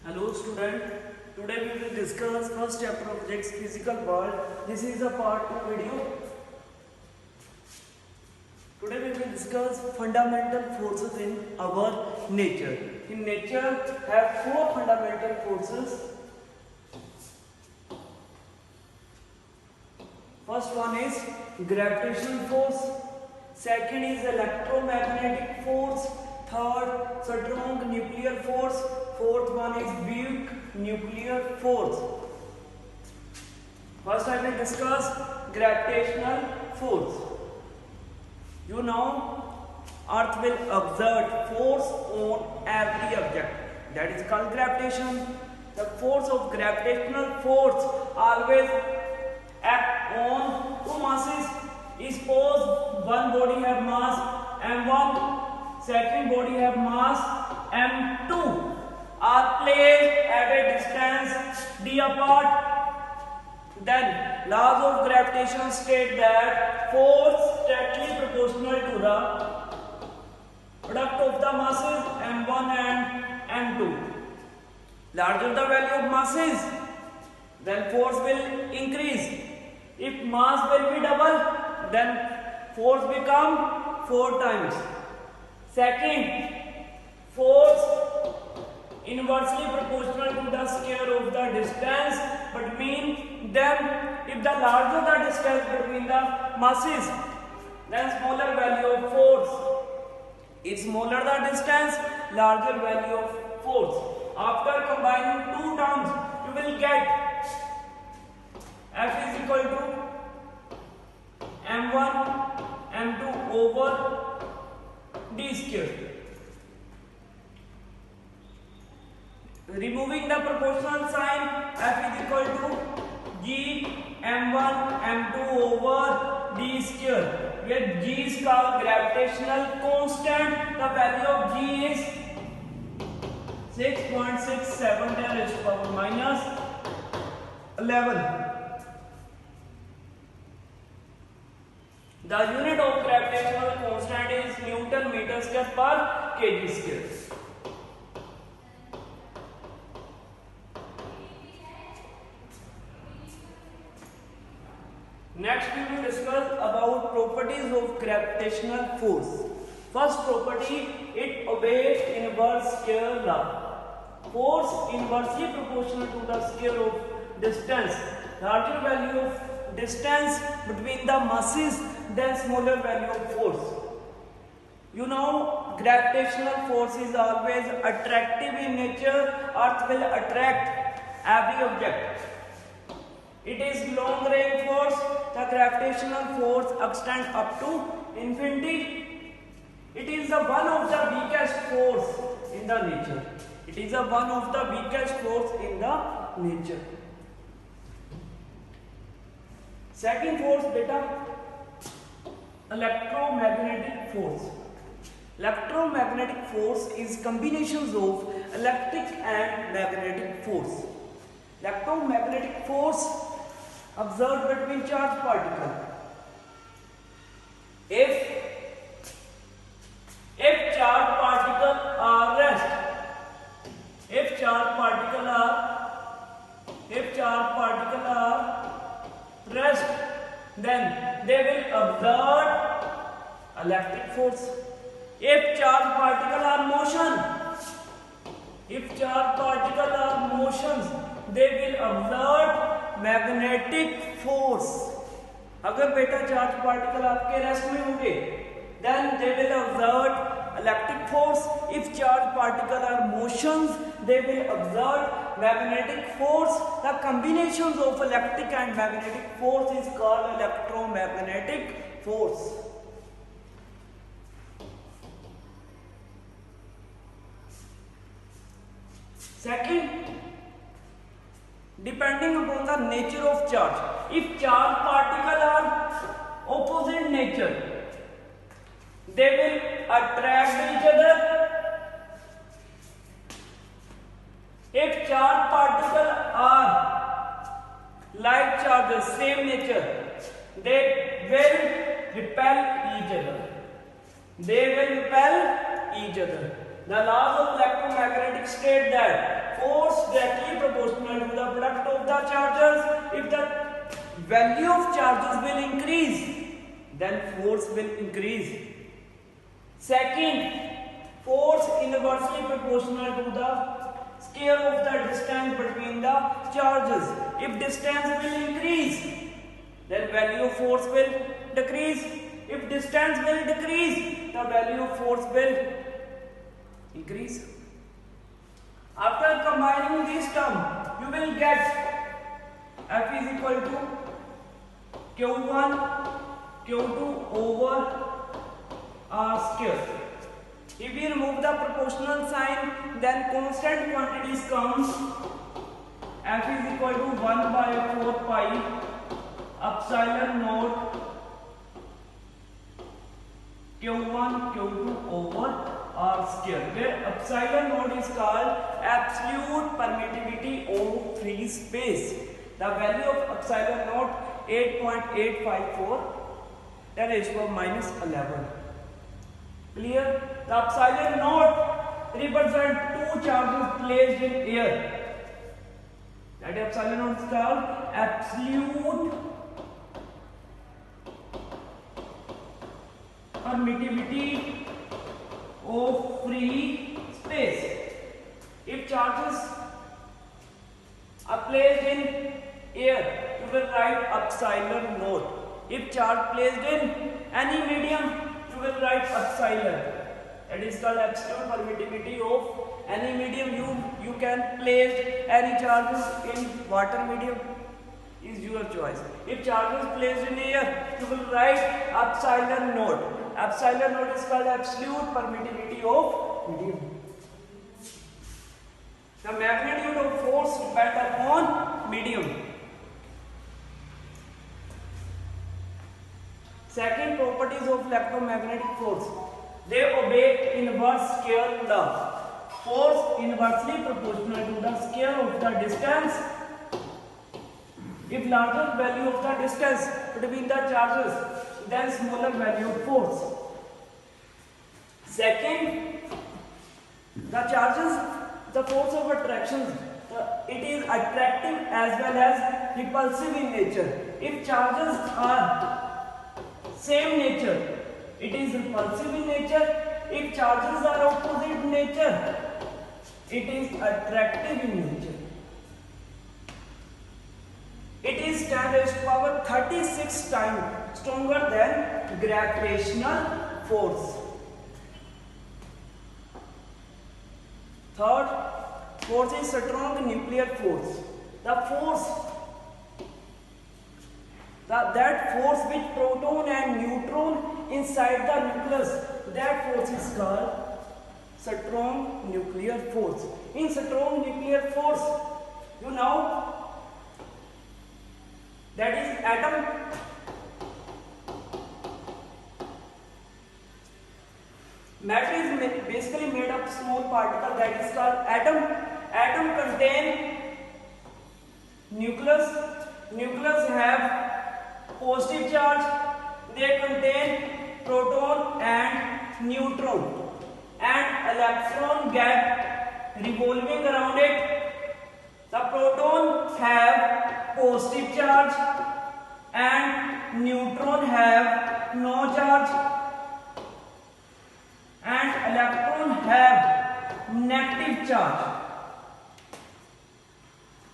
Hello student, today we will discuss first chapter of physics physical world. This is a part 2 video. Today we will discuss fundamental forces in our nature. In nature have four fundamental forces. First one is gravitational force, second is electromagnetic force, third strong nuclear force, fourth one is weak nuclear force. First I will discuss gravitational force. You know, Earth will exert force on every object. That is called gravitation. The force of gravitational force always act on two masses. Suppose one body have mass m1, second body have mass m2. Are placed at a distance d apart, then laws of gravitation state that force strictly proportional to the product of the masses m1 and m2. Larger the value of masses, then force will increase. If mass will be double, then force become 4 times. Second, force inversely proportional to the square of the distance between them. If the larger the distance between the masses, then smaller value of force. If smaller the distance, larger value of force. After combining two terms, you will get F is equal to m1 m2 over d square. Removing the proportional sign, F is equal to G m1 m2 over d square, where G is called gravitational constant. The value of G is 6.67 10 raised to power minus 11. The unit of gravitational constant is Newton meter square per kg square. Next we will discuss about properties of gravitational force. First property, it obeys inverse square law. Force inversely proportional to the square of distance. Larger value of distance between the masses than smaller value of force. You know, gravitational force is always attractive in nature. Earth will attract every object. It is long range force. The gravitational force extends up to infinity. It is the one of the weakest force in the nature. It is the one of the weakest force in the nature. Second force, beta, electromagnetic force. Electromagnetic force is combinations of electric and magnetic force. Electromagnetic force observed between charged particles. If charged particles are rest, then they will exert electric force. If charged particles are motions, they will exert magnetic force. अगर बेटा charge particle आपके rest में होंगे, then they will exert electric force. If charged particles are motions, they will exert magnetic force. The combinations of electric and magnetic force is called electromagnetic force. Second, depending upon the nature of charge. If charged particles are opposite nature, they will attract each other. If charged particles are like charges, same nature, they will repel each other. The laws of electromagnetic state that force directly proportional to the product of the charges. If the value of charges will increase, then force will increase. Second, force inversely proportional to the square of the distance between the charges. If distance will increase, then value of force will decrease. If distance will decrease, the value of force will increase. After combining this term, you will get F is equal to Q1 Q2 over R square. If we remove the proportional sign, then constant quantities comes. F is equal to 1 by 4 pi epsilon naught Q1 Q2 over R square, where epsilon naught is called absolute permittivity of free space. The value of epsilon naught 8.854, 10 raised to minus 11. Clear? The epsilon naught represent two charges placed in air. That epsilon naught is called absolute permittivity of free space. If charges are placed in air, you will write epsilon naught. If charge placed in any medium, you will write epsilon. That is called absolute permittivity of any medium. You can place any charges in water medium, is your choice. If charge is placed in air, you will write epsilon naught. Epsilon naught is called absolute permittivity of medium. The magnitude of force depends upon medium. Second, properties of electromagnetic force. They obey inverse square law. Force inversely proportional to the square of the distance. If larger value of the distance between the charges, then smaller value of force. Second, the charges, the force of attraction, it is attractive as well as repulsive in nature. If charges are same nature, it is repulsive in nature. If charges are opposite in nature, it is attractive in nature. It is 10 raised to power 36 times stronger than gravitational force. Third, force is strong nuclear force. The force, that force which proton and neutron inside the nucleus, that force is called strong nuclear force. In strong nuclear force, you know, that is atom. Matter is basically made up small particle, that is called atom. Atom contain nucleus. Nucleus have positive charge. They contain proton and neutron, and electron get revolving around it. The proton have positive charge and neutron have no charge, and electron have negative charge.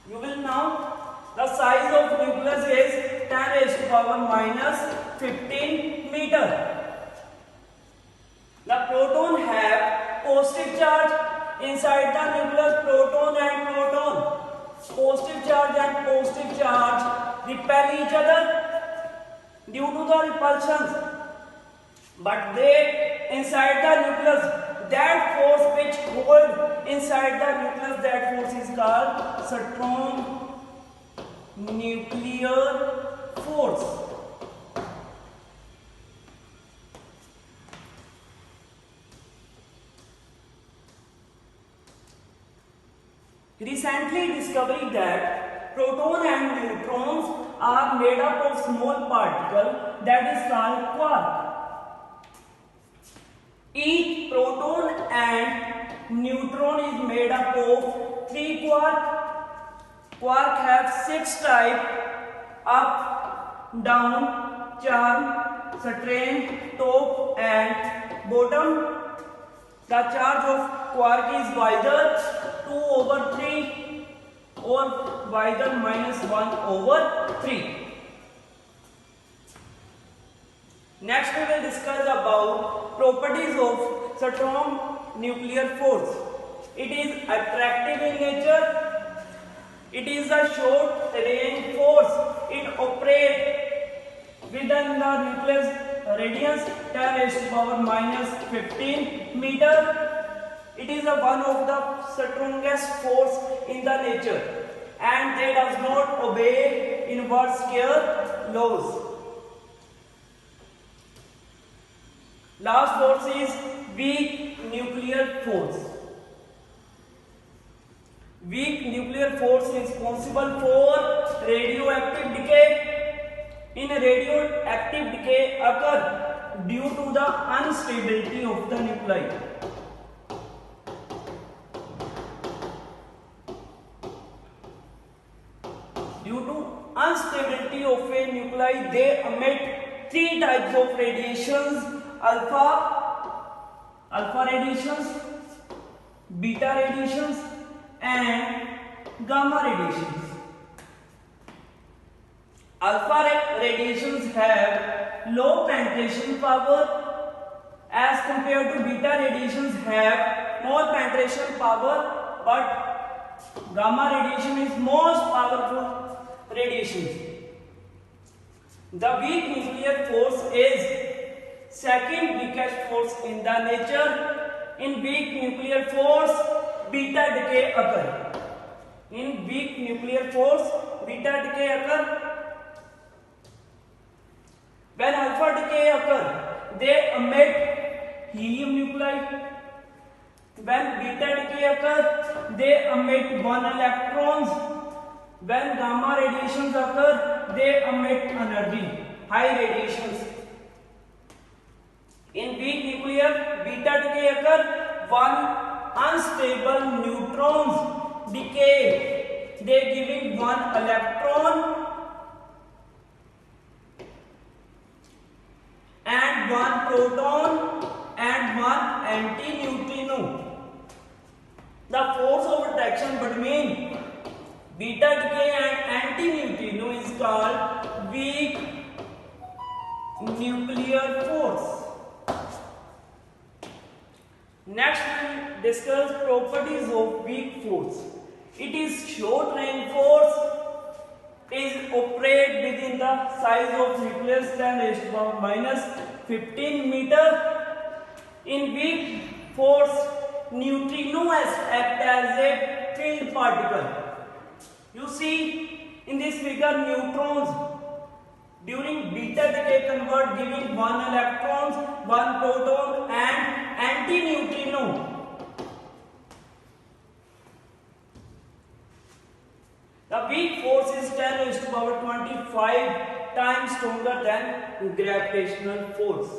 You will know the size of nucleus is 10 raised to power minus 15 meter. The proton have positive charge. Inside the nucleus, proton and proton, positive charge and positive charge repel each other due to the repulsions. But they inside the nucleus, that force which hold inside the nucleus, that force is called strong nuclear force. Recently discovered that proton and neutrons are made up of small particle, that is called quark. Each proton and neutron is made up of 3 see quark have 6 type: up, down, charm, strain, top and bottom. The charge of quark is either 2/3 or either -1/3. Next we will discuss about properties of strong nuclear force. It is attractive in nature. It is a short range force. It operates within the nucleus radius 10 raised to power -15 meter. It is one of the strongest force in the nature, and they does not obey inverse square laws. Last force is weak nuclear force. Weak nuclear force is responsible for radioactive decay. In radioactive decay occur due to the instability of the nuclei. Due to instability of a nuclei, they emit 3 types of radiations: alpha radiations, beta radiations and gamma radiations. Alpha radiations have low penetration power as compared to beta radiations have more penetration power, but gamma radiation is most powerful radiation. The weak nuclear force is second weakest force in the nature. In weak nuclear force, beta decay occur. In weak nuclear force, beta decay occur. When alpha decay occur, they emit helium nuclei. When beta decay occur, they emit 1 electrons. When gamma radiations occur, they emit energy, high radiations. In weak nuclear beta decay occur, 1 unstable neutrons decay. They giving 1 electron and 1 proton and 1 antineutrino. The force of attraction between beta decay and antineutrino is called weak nuclear force. Next we will discuss properties of weak force. It is short range force. Is operate within the size of nucleus 10 raised to power -15 meter. In weak force, neutrinos act as a field particle. You see in this figure, neutrons during beta decay convert, giving 1 electrons, 1 proton and antineutrino. The weak force is 10 raised to power 25 times stronger than gravitational force.